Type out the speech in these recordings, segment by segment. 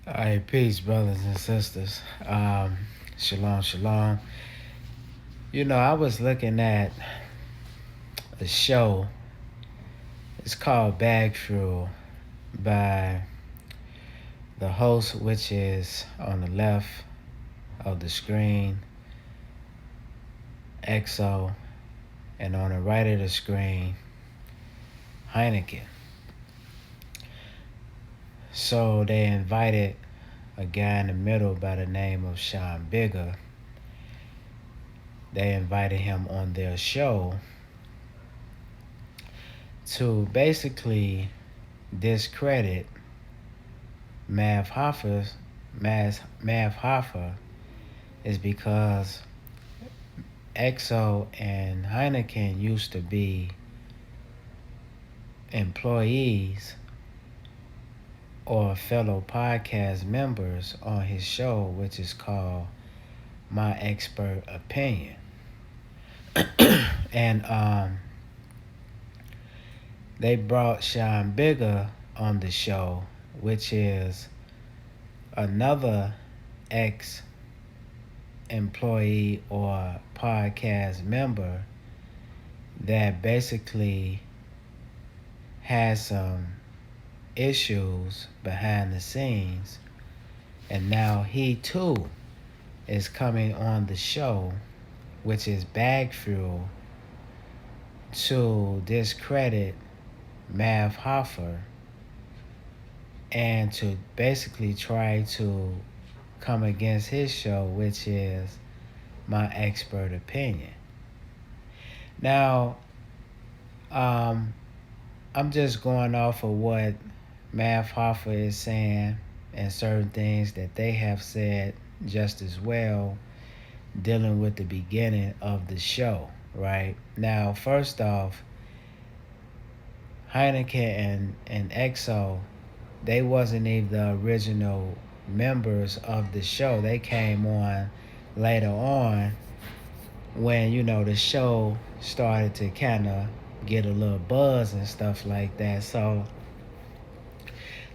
All right, peace, brothers and sisters. Shalom, shalom. I was looking at a show. It's called Bag Fuel by the host, which is on the left of the screen, EXO, and on the right of the screen, Hynaken. So they invited a guy in the middle by the name of Sean Bigga. They invited him on their show to basically discredit Math Hoffa is because EXO and Heineken used to be employees or fellow podcast members on his show, which is called My Expert Opinion. And they brought Sean Bigga on the show, which is another ex-employee or podcast member that basically has some issues behind the scenes, and now he too is coming on the show, which is Bag Fuel, to discredit Math Hoffa and to basically try to come against his show, which is My Expert Opinion. Now, I'm just going off of what Math Hoffa is saying and certain things that they have said just as well, dealing with the beginning of the show, right? Now, first off, Heineken and EXO, they wasn't even the original members of the show. They came on later on when, the show started to kind of get a little buzz and stuff like that. So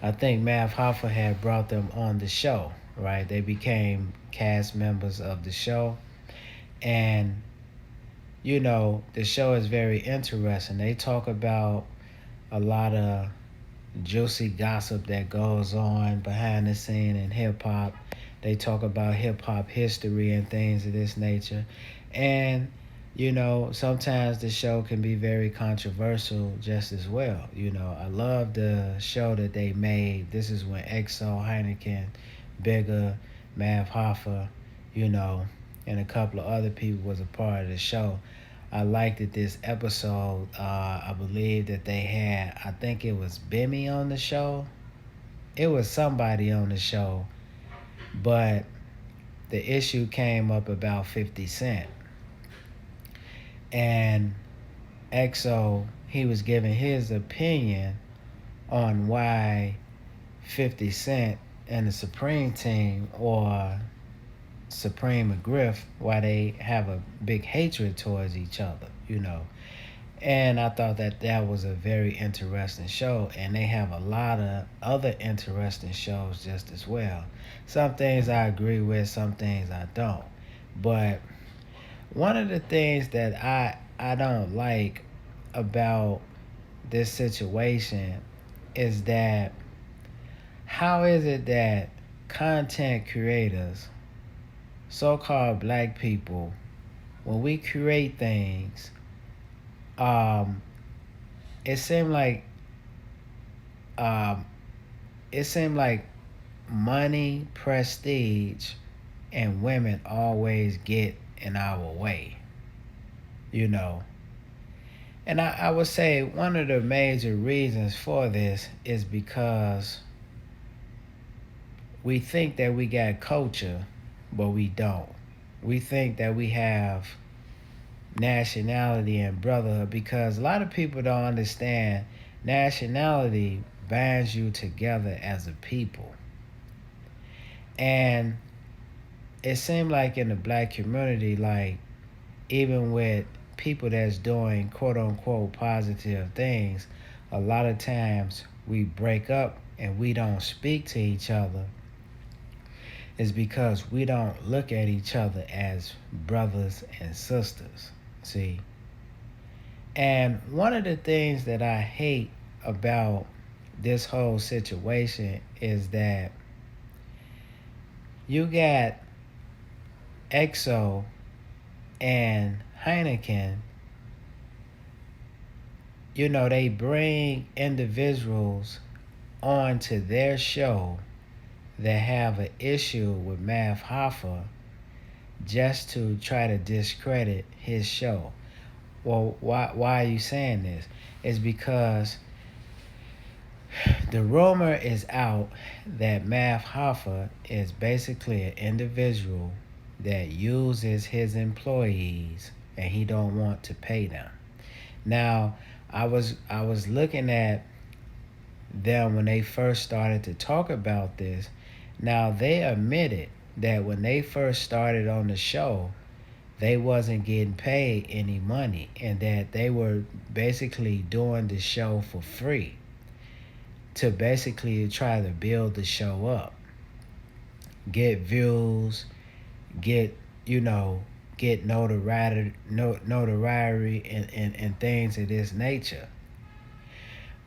I think Math Hoffa had brought them on the show, right? They became cast members of the show. And, the show is very interesting. They talk about a lot of juicy gossip that goes on behind the scene in hip hop. They talk about hip hop history and things of this nature. And, sometimes the show can be very controversial just as well. I love the show that they made. This is when EXO, Heineken, Bigga, Math Hoffa, and a couple of other people was a part of the show. I liked that this episode, I believe that they had, I think it was Bimmy on the show. It was somebody on the show, but the issue came up about 50 Cent. And EXO, he was giving his opinion on why 50 Cent and the Supreme team, or Supreme and Griff, why they have a big hatred towards each other, And I thought that was a very interesting show, and they have a lot of other interesting shows just as well. Some things I agree with, some things I don't. But one of the things that I don't like about this situation is that how is it that content creators, so-called black people, when we create things, it seemed like money, prestige, and women always get in our way, And I would say one of the major reasons for this is because we think that we got culture, but we don't. We think that we have nationality and brotherhood because a lot of people don't understand nationality binds you together as a people. And it seemed like in the black community, like even with people that's doing quote unquote positive things, a lot of times we break up and we don't speak to each other is because we don't look at each other as brothers and sisters. See? And one of the things that I hate about this whole situation is that you got EXO and Heineken, they bring individuals onto their show that have an issue with Math Hoffa just to try to discredit his show. Well, why are you saying this? It's because the rumor is out that Math Hoffa is basically an individual that uses his employees and he don't want to pay them. Now, I was looking at them when they first started to talk about this. Now, they admitted that when they first started on the show, they wasn't getting paid any money and that they were basically doing the show for free to basically try to build the show up, get views, get get notoriety and things of this nature.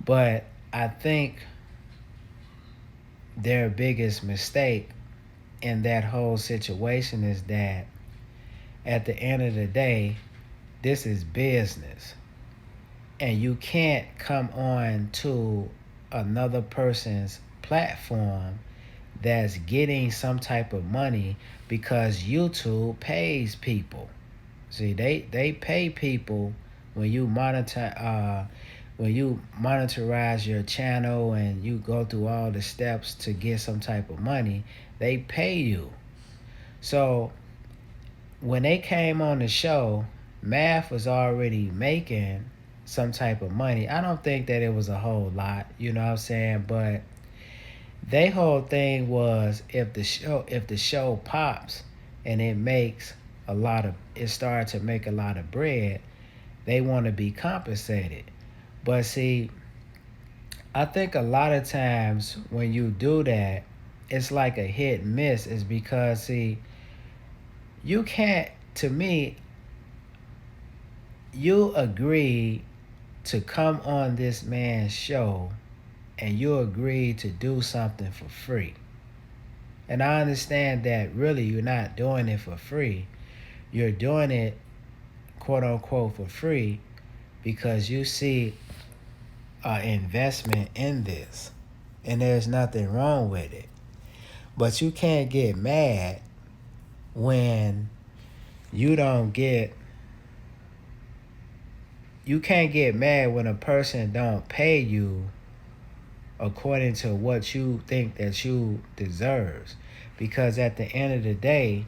But I think their biggest mistake in that whole situation is that at the end of the day, this is business. And you can't come on to another person's platform that's getting some type of money because YouTube pays people. See, they pay people when you monetize your channel and you go through all the steps to get some type of money, they pay you. So when they came on the show, Math was already making some type of money. I don't think that it was a whole lot, you know what I'm saying? But their whole thing was if the show pops and it started to make a lot of bread, they want to be compensated. But see, I think a lot of times when you do that, it's like a hit and miss. Is because see, you can't, to me, you agree to come on this man's show and you agree to do something for free. And I understand that really you're not doing it for free. You're doing it, quote unquote, for free because you see an investment in this. And there's nothing wrong with it. But you can't get mad when you can't get mad when a person don't pay you according to what you think that you deserves. Because at the end of the day,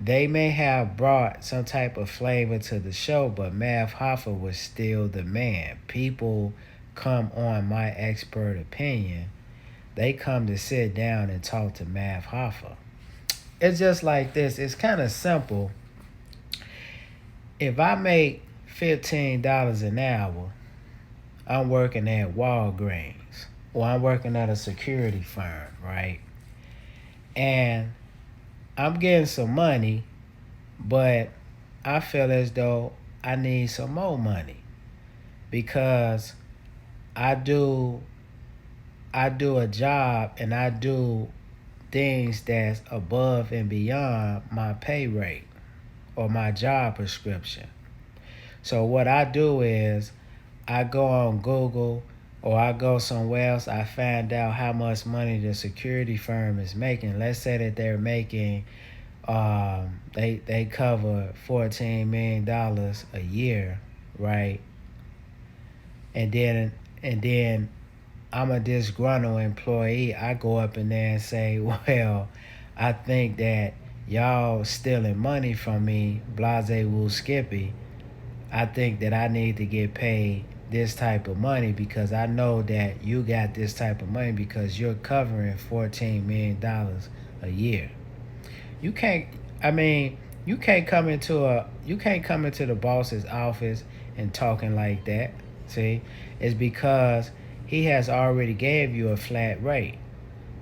they may have brought some type of flavor to the show, but Math Hoffa was still the man. People come on My Expert Opinion. They come to sit down and talk to Math Hoffa. It's just like this. It's kind of simple. If I make $15 an hour, I'm working at Walgreens or I'm working at a security firm, right? And I'm getting some money, but I feel as though I need some more money because I do a job and I do things that's above and beyond my pay rate or my job prescription. So what I do is I go on Google or I go somewhere else, I find out how much money the security firm is making. Let's say that they're making, they cover $14 million a year, right? And then I'm a disgruntled employee. I go up in there and say, well, I think that y'all stealing money from me, blase woo skippy. I think that I need to get paid this type of money because I know that you got this type of money because you're covering $14 million a year. You can't come into the boss's office and talking like that. See? It's because he has already gave you a flat rate.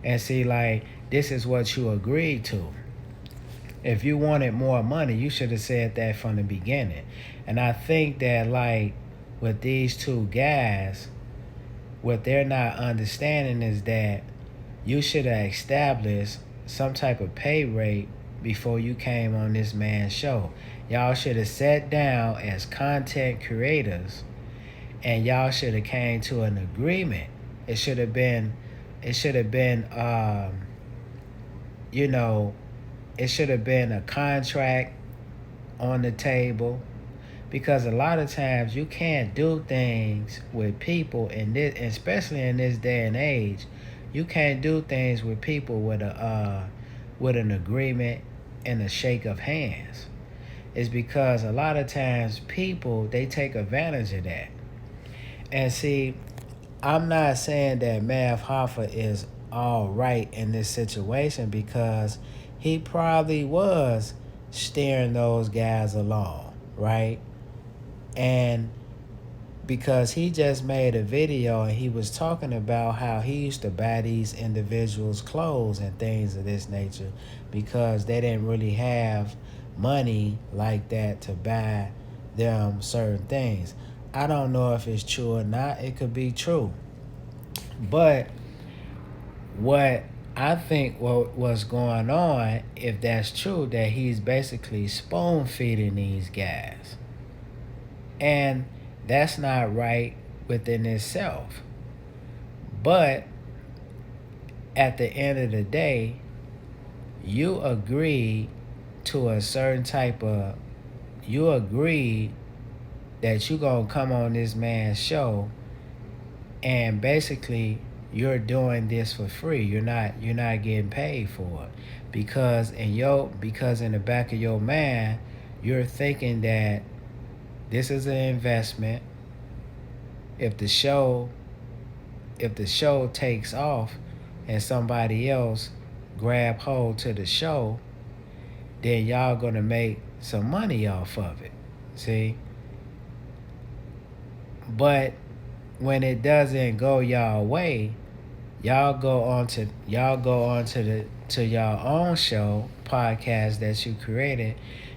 And see, like, this is what you agreed to. If you wanted more money, you should have said that from the beginning. And I think that, like, with these two guys, what they're not understanding is that you should have established some type of pay rate before you came on this man's show. Y'all should have sat down as content creators and y'all should have came to an agreement. It should have been, it should have been, you know, it should have been a contract on the table, because a lot of times you can't do things with people in this, especially in this day and age. You can't do things with people with an agreement and a shake of hands. It's because a lot of times people, they take advantage of that. And see, I'm not saying that Math Hoffa is all right in this situation, because he probably was steering those guys along, right? And because he just made a video and he was talking about how he used to buy these individuals clothes and things of this nature because they didn't really have money like that to buy them certain things. I don't know if it's true or not. It could be true. But what I think what's going on, if that's true, that he's basically spoon feeding these guys. And that's not right within itself. But at the end of the day, you agree to a certain type of, you agree that you're going to come on this man's show and basically you're doing this for free. You're not getting paid for it. Because in the back of your mind, you're thinking that this is an investment. If the show takes off and somebody else grab hold to the show, then y'all gonna make some money off of it. See? But when it doesn't go y'all way, y'all go on to y'all own show, podcast that you created,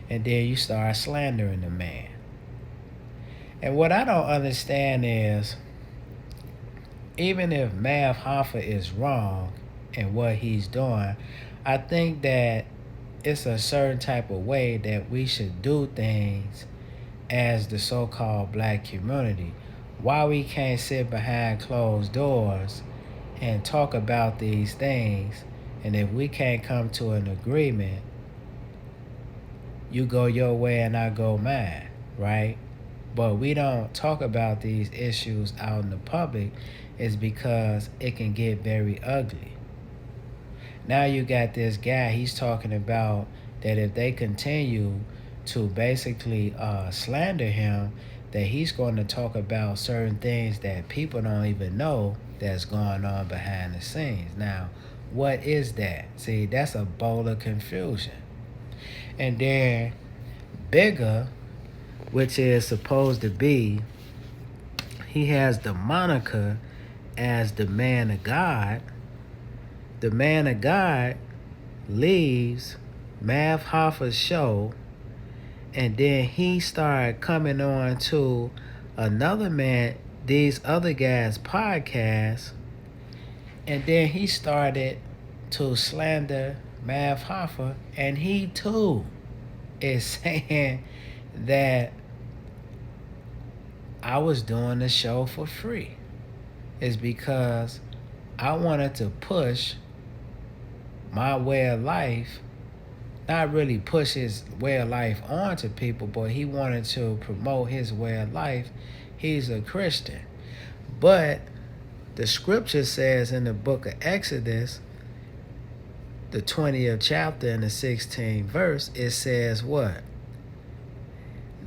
and then you start slandering the man. And what I don't understand is, even if Math Hoffa is wrong in what he's doing, I think that it's a certain type of way that we should do things as the so-called black community. Why we can't sit behind closed doors and talk about these things, and if we can't come to an agreement, you go your way and I go mine, right? But we don't talk about these issues out in the public is because it can get very ugly. Now you got this guy, he's talking about that if they continue to basically slander him, that he's going to talk about certain things that people don't even know that's going on behind the scenes. Now, what is that? See, that's a bowl of confusion. And then Bigga, which is supposed to be, he has the moniker as the man of God. The man of God leaves Math Hoffa's show, and then he started coming on to another man, these other guys' podcasts, and then he started to slander Math Hoffa, and he too is saying that I was doing the show for free. It's because I wanted to push my way of life, not really push his way of life onto people, but he wanted to promote his way of life. He's a Christian. But the scripture says in the book of Exodus, the 20th chapter and the 16th verse, it says what?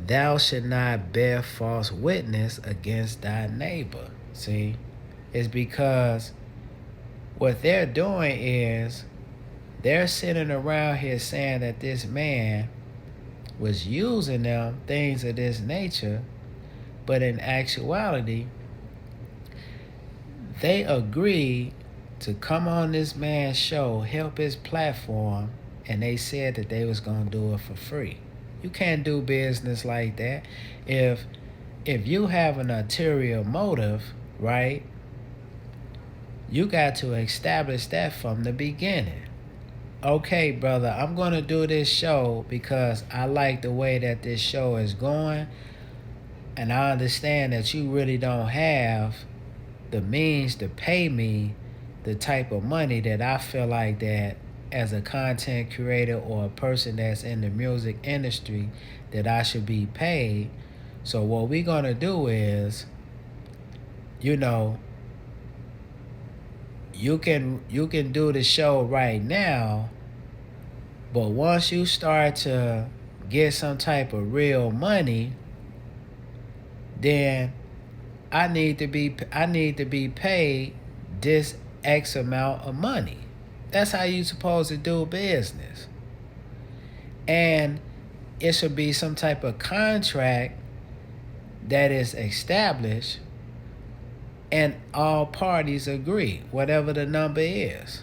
Thou shalt not bear false witness against thy neighbor. See? It's because what they're doing is they're sitting around here saying that this man was using them, things of this nature, but in actuality, they agreed to come on this man's show, help his platform, and they said that they was gonna do it for free. You can't do business like that. If you have an ulterior motive, right, you got to establish that from the beginning. Okay, brother, I'm going to do this show because I like the way that this show is going, and I understand that you really don't have the means to pay me the type of money that I feel like that as a content creator or a person that's in the music industry that I should be paid. So what we're going to do is, you know, you can do the show right now, but once you start to get some type of real money, then I need to be paid this X amount of money. That's how you supposed to do business. And it should be some type of contract that is established and all parties agree, whatever the number is.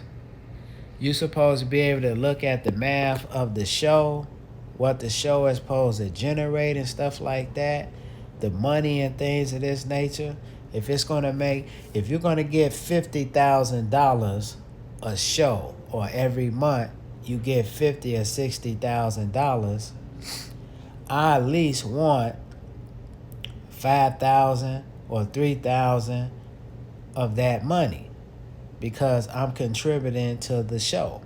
You're supposed to be able to look at the math of the show, what the show is supposed to generate and stuff like that, the money and things of this nature. If you're going to get $50,000 a show, or every month you get $50,000 or $60,000, I at least want $5,000 or $3,000 of that money, because I'm contributing to the show.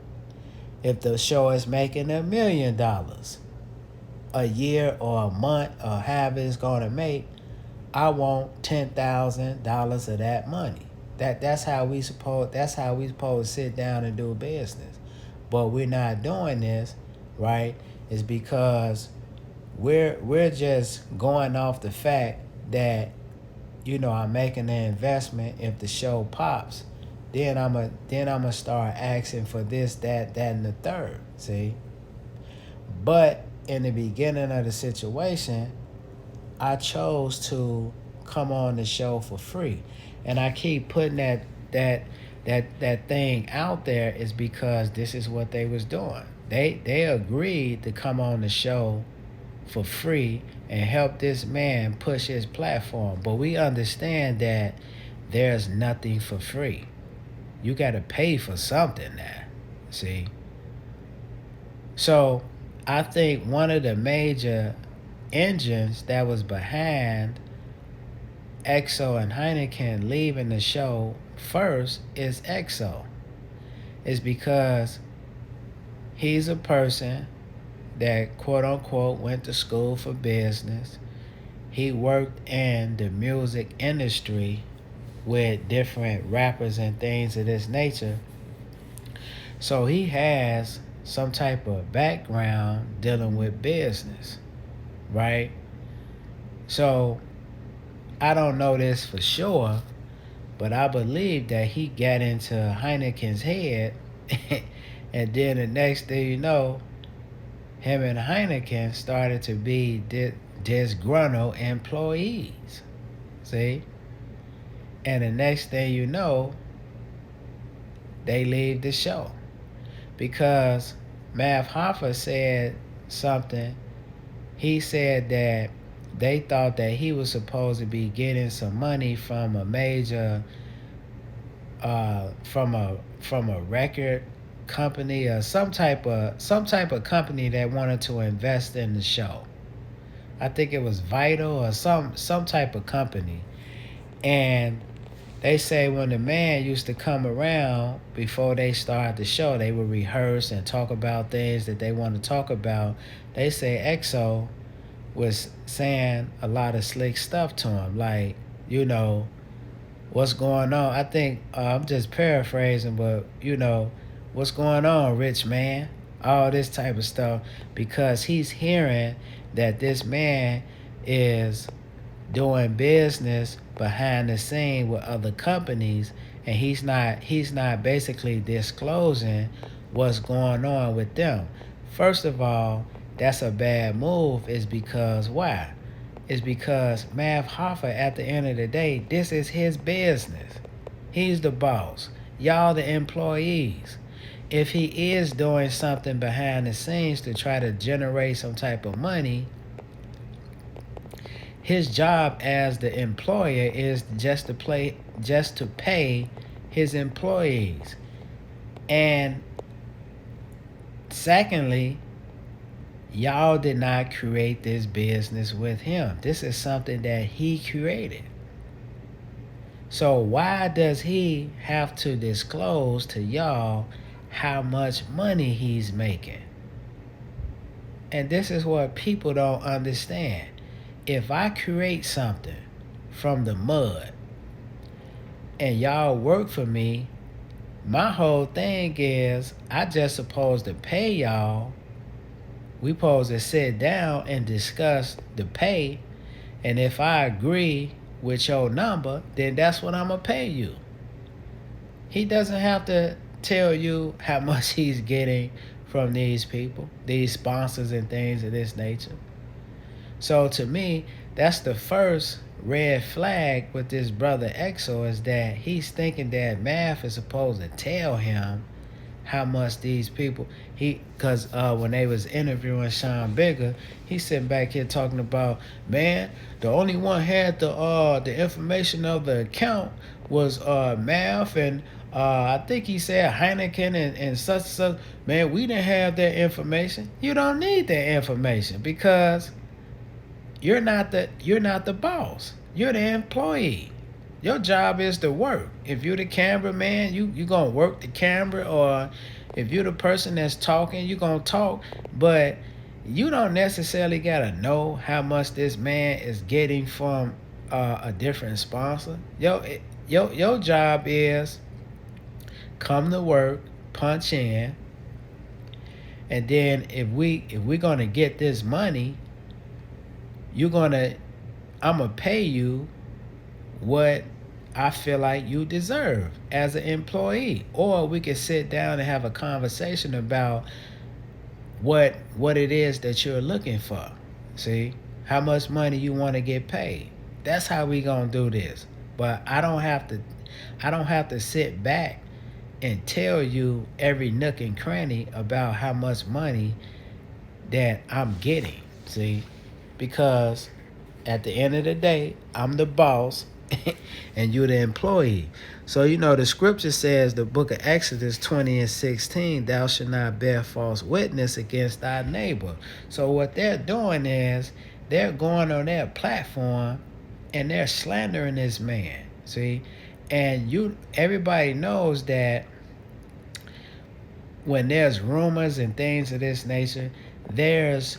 If the show is making $1 million a year or a month or however it's going to make, I want $10,000 of that money. That's how we supposed to sit down and do business. But we're not doing this, right? It's because we're just going off the fact that, I'm making an investment. If the show pops, then I'm gonna start asking for this, that, and the third. See? But in the beginning of the situation, I chose to come on the show for free. And I keep putting that thing out there is because this is what they was doing. They agreed to come on the show for free and help this man push his platform. But we understand that there's nothing for free. You got to pay for something now, see? So I think one of the major engines that was behind EXO and Hynaken leaving the show first is EXO. It's because he's a person that quote unquote went to school for business. He worked in the music industry with different rappers and things of this nature. So he has some type of background dealing with business, right? So I don't know this for sure, but I believe that he got into Hynaken's head and then the next thing you know, him and Hynaken started to be disgruntled employees. See? And the next thing you know, they leave the show. Because Math Hoffa said something. He said that they thought that he was supposed to be getting some money from a major, from a record company or some type of company that wanted to invest in the show. I think it was Vital or some type of company. And they say when the man used to come around before they started the show, they would rehearse and talk about things that they want to talk about. They say EXO was saying a lot of slick stuff to him, like, what's going on? I think, I'm just paraphrasing, but, what's going on, rich man? All this type of stuff, because he's hearing that this man is doing business behind the scene with other companies, and he's not basically disclosing what's going on with them. First of all, that's a bad move. Is because why? It's because Math Hoffa, at the end of the day, this is his business. He's the boss. y'all the employees. If he is doing something behind the scenes to try to generate some type of money, his job as the employer is just to pay his employees. And secondly, y'all did not create this business with him. This is something that he created. So why does he have to disclose to y'all how much money he's making? And this is what people don't understand. If I create something from the mud and y'all work for me, my whole thing is I just supposed to pay y'all. We supposed to sit down and discuss the pay. And if I agree with your number, then that's what I'm going to pay you. He doesn't have to tell you how much he's getting from these people, these sponsors and things of this nature. So to me, that's the first red flag with this brother EXO, is that he's thinking that Math is supposed to tell him how much these people, because when they was interviewing Sean Bigga, he's sitting back here talking about, man, the only one had the information of the account was Math, and I think he said Hynaken and such and such. Man, we didn't have that information. You don't need that information, because you're not the boss. You're the employee. Your job is to work. If you're the cameraman, you gonna work the camera, or if you're the person that's talking, you gonna talk. But you don't necessarily gotta know how much this man is getting from a different sponsor. Your job is come to work, punch in, and then if we're gonna get this money, I'm gonna pay you what I feel like you deserve as an employee. Or we could sit down and have a conversation about what it is that you're looking for. See, how much money you want to get paid. That's how we gonna do this. But I don't have to sit back and tell you every nook and cranny about how much money that I'm getting. See, because at the end of the day, I'm the boss and you're the employee. So, the scripture says, the book of Exodus 20:16, thou shalt not bear false witness against thy neighbor. So what they're doing is they're going on their platform and they're slandering this man. See? And everybody knows that when there's rumors and things of this nature, there's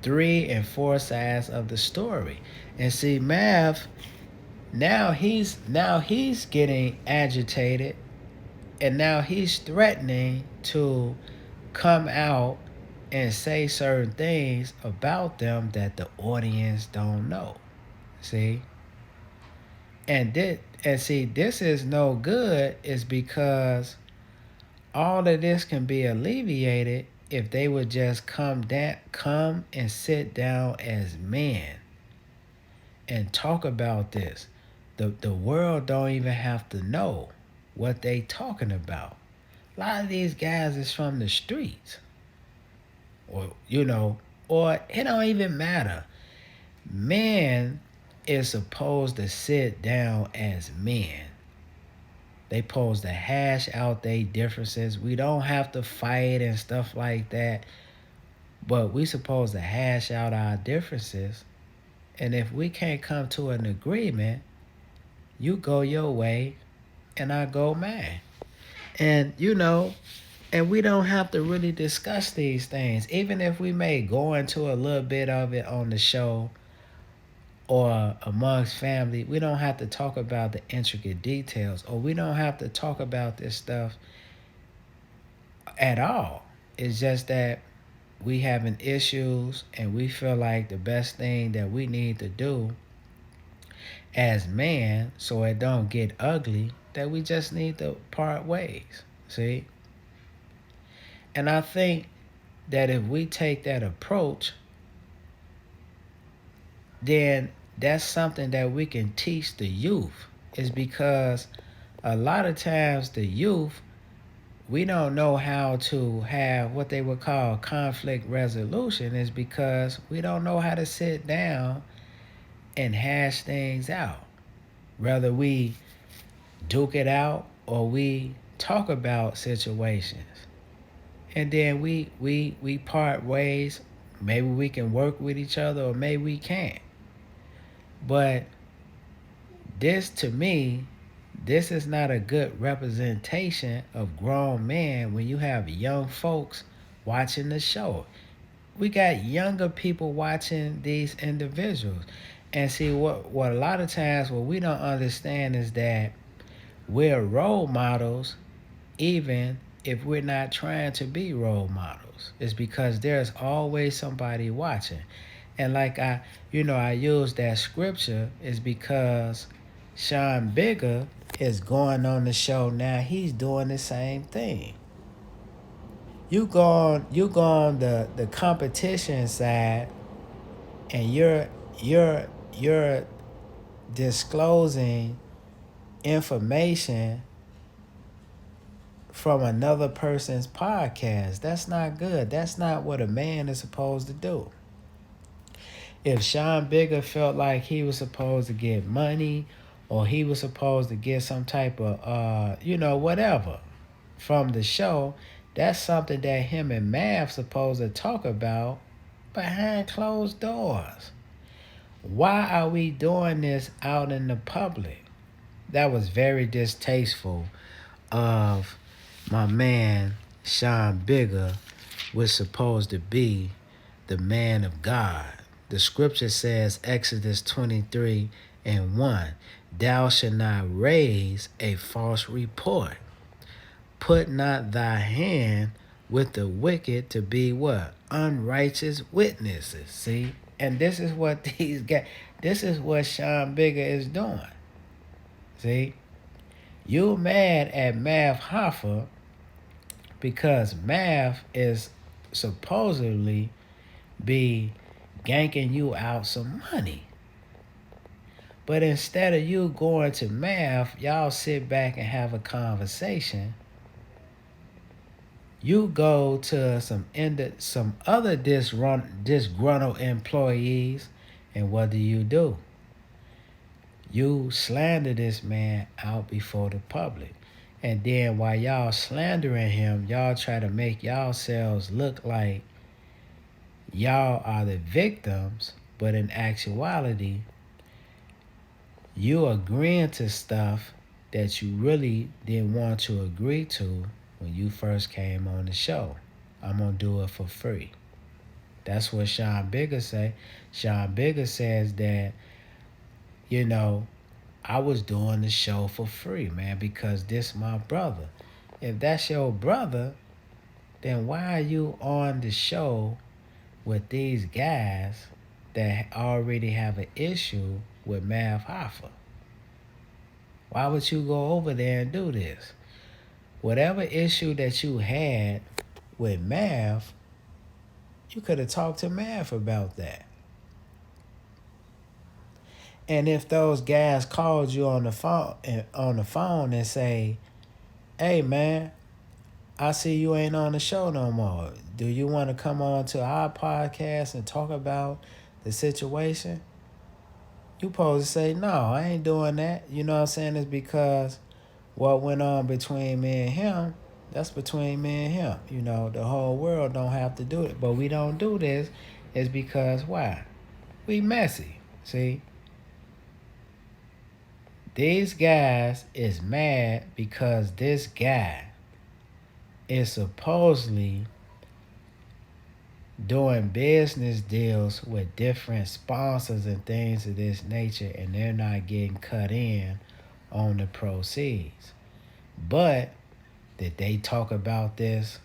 3 and 4 sides of the story. And see, Math, now he's getting agitated, and now he's threatening to come out and say certain things about them that the audience don't know. See? And this is no good, is because all of this can be alleviated if they would just come and sit down as men and talk about this. The world don't even have to know what they talking about. A lot of these guys is from the streets. Or it don't even matter. Men is supposed to sit down as men. They supposed to hash out their differences. We don't have to fight and stuff like that. But we supposed to hash out our differences. And if we can't come to an agreement, you go your way and I go mine. And and we don't have to really discuss these things. Even if we may go into a little bit of it on the show or amongst family, we don't have to talk about the intricate details, or we don't have to talk about this stuff at all. It's just that we having issues and we feel like the best thing that we need to do as man, so it don't get ugly, that we just need to part ways. See? And I think that if we take that approach, then that's something that we can teach the youth. Is because A lot of times the youth, we don't know how to have what they would call conflict resolution is because we don't know how to sit down and hash things out. Whether we duke it out or we talk about situations. And then we part ways. Maybe we can work with each other or maybe we can't. But this to me, this is not a good representation of grown men when you have young folks watching the show. We got younger people watching these individuals. And see what a lot of times what we don't understand is that we're role models even if we're not trying to be role models. It's because there's always somebody watching. And like I use that scripture is because Sean Bigga is going on the show now. He's doing the same thing. You go on the competition side and you're disclosing information from another person's podcast. That's not good. That's not what a man is supposed to do. If Sean Bigger felt like he was supposed to get money or he was supposed to get some type of whatever from the show, that's something that him and Math supposed to talk about behind closed doors. Why are we doing this out in the public? That was very distasteful of my man Sean Bigger, was supposed to be the man of God. The scripture says, Exodus 23:1, thou shalt not raise a false report. Put not thy hand with the wicked to be what? Unrighteous witnesses. See? And this is what these guys, this is what Sean Bigger is doing. See? You mad at Math Hoffa because Math is supposedly be ganking you out some money. But instead of you going to Math, y'all sit back and have a conversation. You go to some other disgruntled employees, and what do? You slander this man out before the public. And then while y'all slandering him, y'all try to make yourselves look like y'all are the victims, but in actuality, you agreeing to stuff that you really didn't want to agree to when you first came on the show. I'm going to do it for free. That's what Sean Bigger say. Sean Bigger says that, I was doing the show for free, man, because this my brother. If that's your brother, then why are you on the show with these guys that already have an issue with Math Hoffa? Why would you go over there and do this? Whatever issue that you had with Math, you could have talked to Math about that. And if those guys called you on the phone and say, "Hey man, I see you ain't on the show no more. Do you want to come on to our podcast and talk about the situation?" You supposed to say, "No, I ain't doing that." You know what I'm saying? It's because what went on between me and him, that's between me and him. The whole world don't have to do it. But we don't do this is because why? We messy. See? These guys is mad because this guy is supposedly doing business deals with different sponsors and things of this nature, and they're not getting cut in on the proceeds. But did they talk about this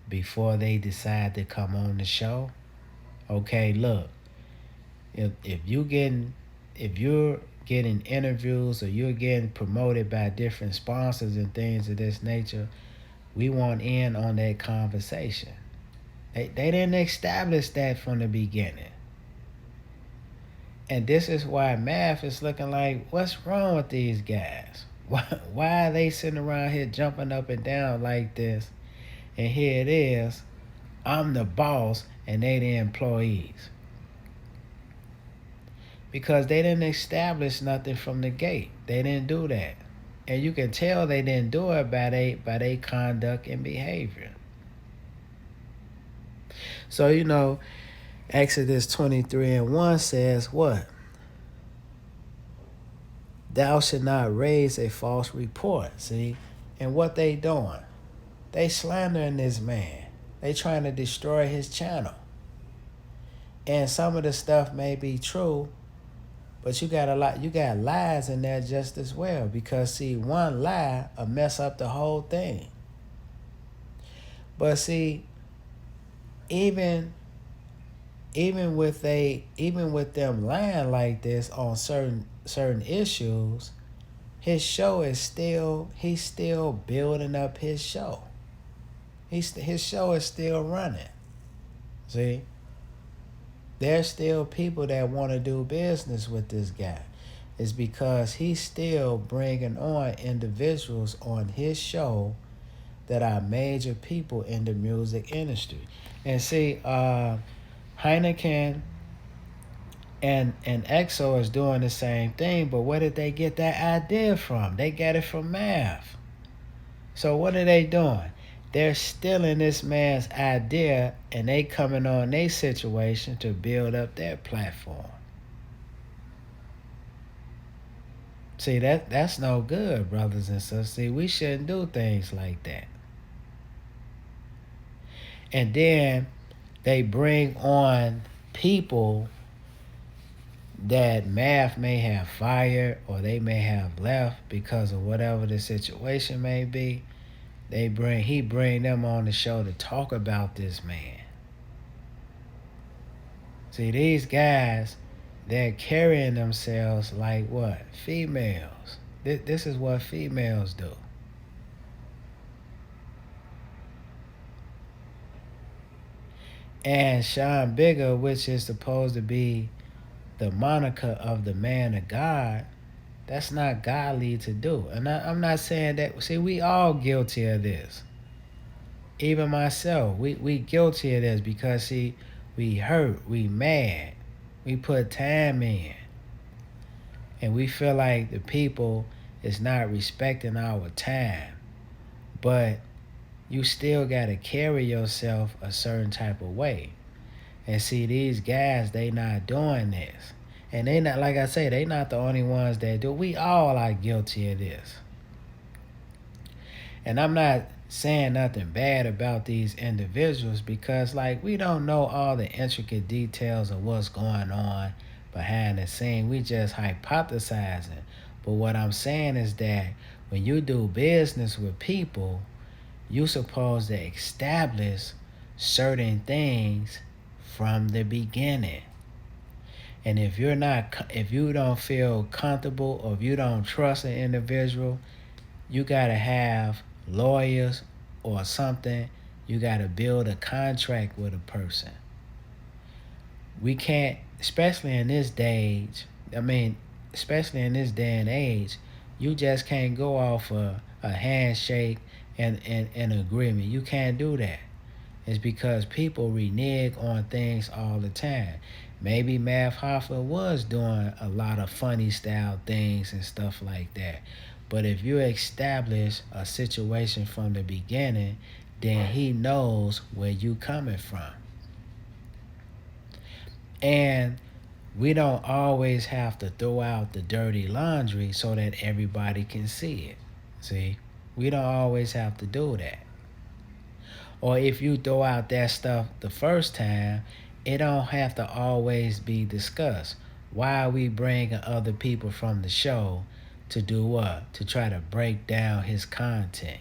before they decide to come on the show? Okay, look, if you're getting interviews or you're getting promoted by different sponsors and things of this nature, we want in on that conversation. They didn't establish that from the beginning. And this is why Math is looking like, what's wrong with these guys? Why are they sitting around here jumping up and down like this? And here it is, I'm the boss and they the employees. Because they didn't establish nothing from the gate. They didn't do that. And you can tell they didn't do it by their conduct and behavior. So, Exodus 23:1 says what? Thou shalt not raise a false report. See? And what they doing? They slandering this man. They trying to destroy his channel. And some of the stuff may be true, but you got lies in there just as well. Because see, one lie will mess up the whole thing. But see, even with them lying like this on certain issues, he's still building up his show. His show is still running. See? There's still people that want to do business with this guy. It's because he's still bringing on individuals on his show that are major people in the music industry. And see, Hynaken and EXO is doing the same thing, but where did they get that idea from? They got it from Math. So what are they doing? They're stealing this man's idea and they coming on their situation to build up their platform. See, that's no good, brothers and sisters. See, we shouldn't do things like that. And then they bring on people that Math may have fired or they may have left because of whatever the situation may be. He bring them on the show to talk about this man. See, these guys, they're carrying themselves like what? Females. This is what females do. And Sean Bigga, which is supposed to be the moniker of the man of God, that's not godly to do. And I'm not saying that. See, we all guilty of this. Even myself, we guilty of this because, see, we hurt, we mad, we put time in. And we feel like the people is not respecting our time. But you still got to carry yourself a certain type of way. And see, these guys, they not doing this. And they not, like I say, they not the only ones that do. We all are guilty of this. And I'm not saying nothing bad about these individuals because, like, we don't know all the intricate details of what's going on behind the scene. We just hypothesizing. But what I'm saying is that when you do business with people, you're supposed to establish certain things from the beginning. And if you don't feel comfortable or if you don't trust an individual, you gotta have lawyers or something. You gotta build a contract with a person. We can't, especially in this day and age, you just can't go off a handshake and an agreement. You can't do that. It's because people renege on things all the time. Maybe Math Hoffa was doing a lot of funny style things and stuff like that. But if you establish a situation from the beginning, then he knows where you coming from. And we don't always have to throw out the dirty laundry so that everybody can see it. See? We don't always have to do that. Or if you throw out that stuff the first time, it don't have to always be discussed. Why are we bringing other people from the show to do what? To try to break down his content.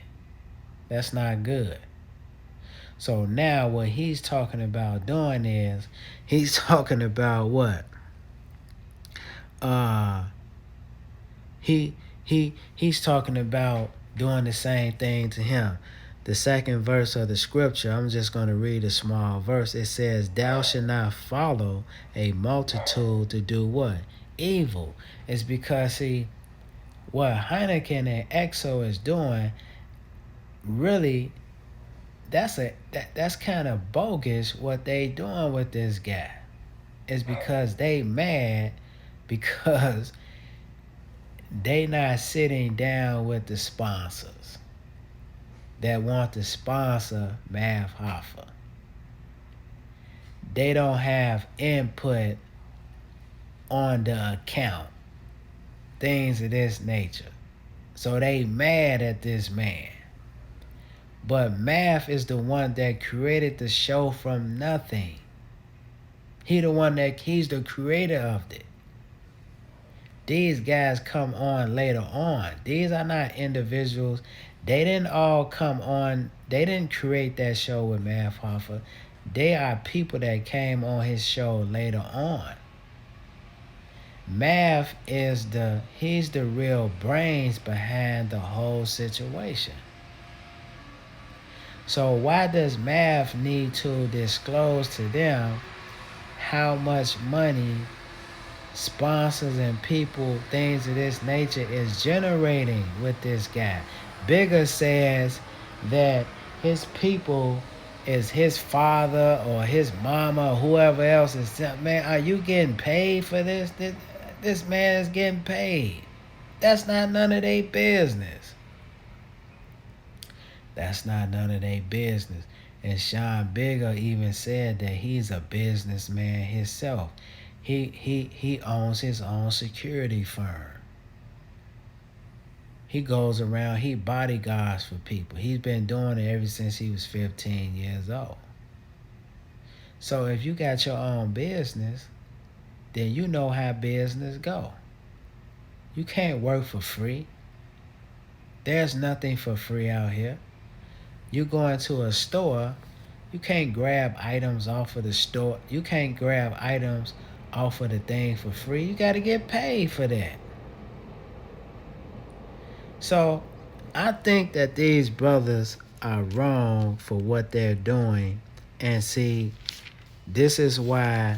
That's not good. So now what he's talking about doing is, he's talking about what? He's talking about doing the same thing to him. The second verse of the scripture, I'm just going to read a small verse. It says, thou shalt not follow a multitude to do what? Evil. It's because, see, What Heineken and EXO is doing, really, that's kind of bogus. What they doing with this guy is because they mad because they not sitting down with the sponsors that want to sponsor Math Hoffa. They don't have input on the account, things of this nature. So they mad at this man. But Math is the one that created the show from nothing. He's the creator of it. These guys come on later on. These are not individuals. They didn't all come on. They didn't create that show with Math Hoffa. They are people that came on his show later on. Math he's the real brains behind the whole situation. So why does Math need to disclose to them how much money sponsors and people, things of this nature, is generating with this guy? Bigga says that his people is his father or his mama or whoever else is. Man, are you getting paid for this? This man is getting paid. That's not none of their business. That's not none of their business. And Sean Bigga even said that he's a businessman himself. He owns his own security firm. He goes around, he bodyguards for people. He's been doing it ever since he was 15 years old. So if you got your own business, then you know how business go. You can't work for free. There's nothing for free out here. You go into a store, you can't grab items off of the store. You can't grab items off of the thing for free. You got to get paid for that. So I think that these brothers are wrong for what they're doing. And see, this is why.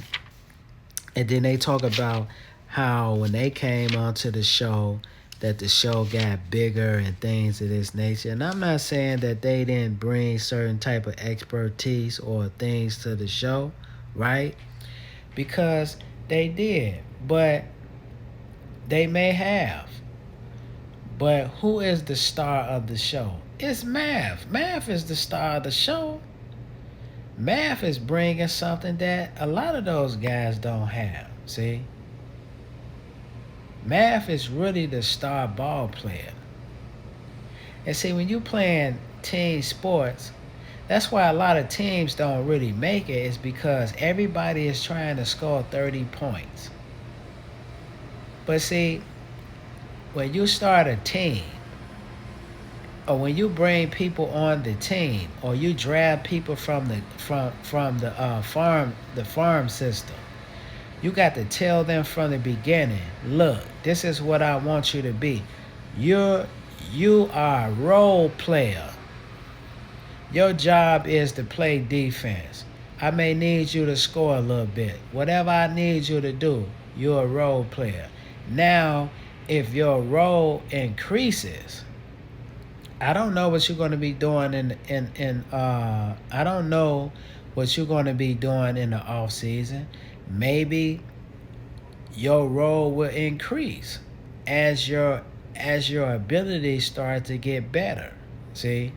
And then they talk about how when they came onto the show, that the show got bigger and things of this nature. And I'm not saying that they didn't bring certain type of expertise or things to the show, right? Because they did, but they may have. But who is the star of the show? It's Math. Math is the star of the show. Math is bringing something that a lot of those guys don't have, see? Math is really the star ball player. And see, when you playing team sports, that's why a lot of teams don't really make it, is because everybody is trying to score 30 points. But see, when you start a team, or when you bring people on the team, or you draft people from the farm system, you got to tell them from the beginning, look, this is what I want you to be. You are a role player. Your job is to play defense. I may need you to score a little bit. Whatever I need you to do, you're a role player. Now, if your role increases, I don't know what you're going to be doing I don't know what you're going to be doing in the off season. Maybe your role will increase as your abilities start to get better. See?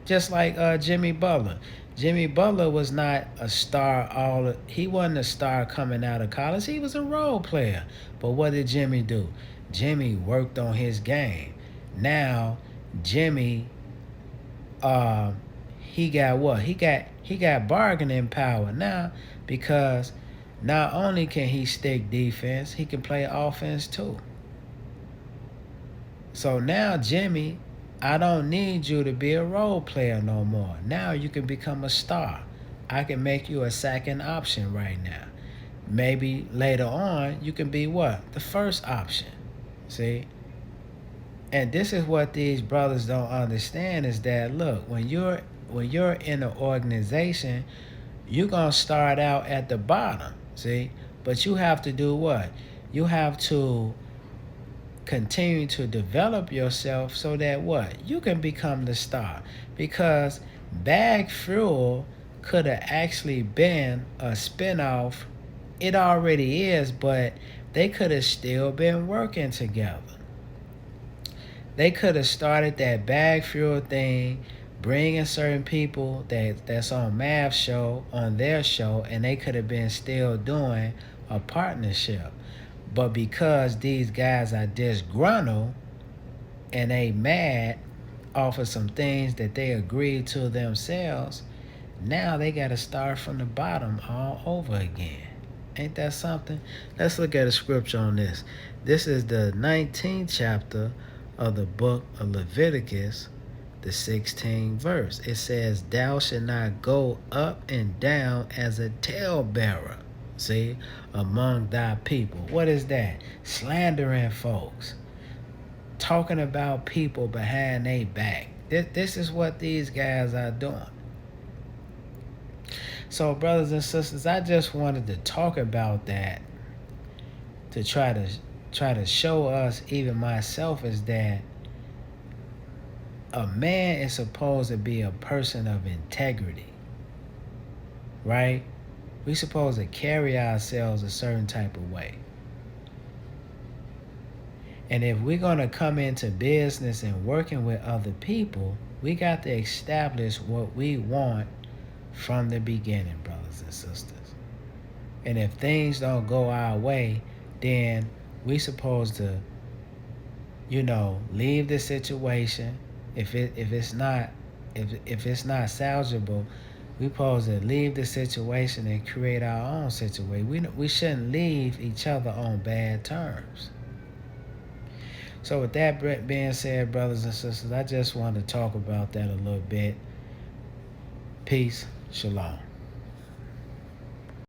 Just like Jimmy Butler. Jimmy Butler was not a star he wasn't a star coming out of college. He was a role player. But what did Jimmy do? Jimmy worked on his game. Now Jimmy he got what? He got bargaining power now, because not only can he stick defense, he can play offense too. So now, Jimmy, I don't need you to be a role player no more. Now you can become a star. I can make you a second option right now. Maybe later on, you can be what? The first option. See? And this is what these brothers don't understand, is that, look, when you're in an organization, you're going to start out at the bottom, see? But you have to do what? You have to continue to develop yourself so that what? You can become the star. Because Bag Fuel could have actually been a spinoff. It already is, but they could have still been working together. They could have started that Bag Fuel thing, bringing certain people that's on Math show on their show, and they could have been still doing a partnership. But because these guys are disgruntled and they mad off of some things that they agreed to themselves, now they got to start from the bottom all over again. Ain't that something? Let's look at a scripture on this. This is the 19th chapter of the book of Leviticus, the 16th verse. It says, "Thou shalt not go up and down as a talebearer, see, among thy people." What is that? Slandering folks. Talking about people behind their back. This is what these guys are doing. So, brothers and sisters, I just wanted to talk about that to try to show us, even myself, is that a man is supposed to be a person of integrity, right? We're supposed to carry ourselves a certain type of way. And if we're going to come into business and working with other people, we got to establish what we want from the beginning, brothers and sisters. And if things don't go our way, then we supposed to, leave the situation. If it's not salvageable, we supposed to leave the situation and create our own situation. We shouldn't leave each other on bad terms. So with that being said, brothers and sisters, I just wanted to talk about that a little bit. Peace. Shalom.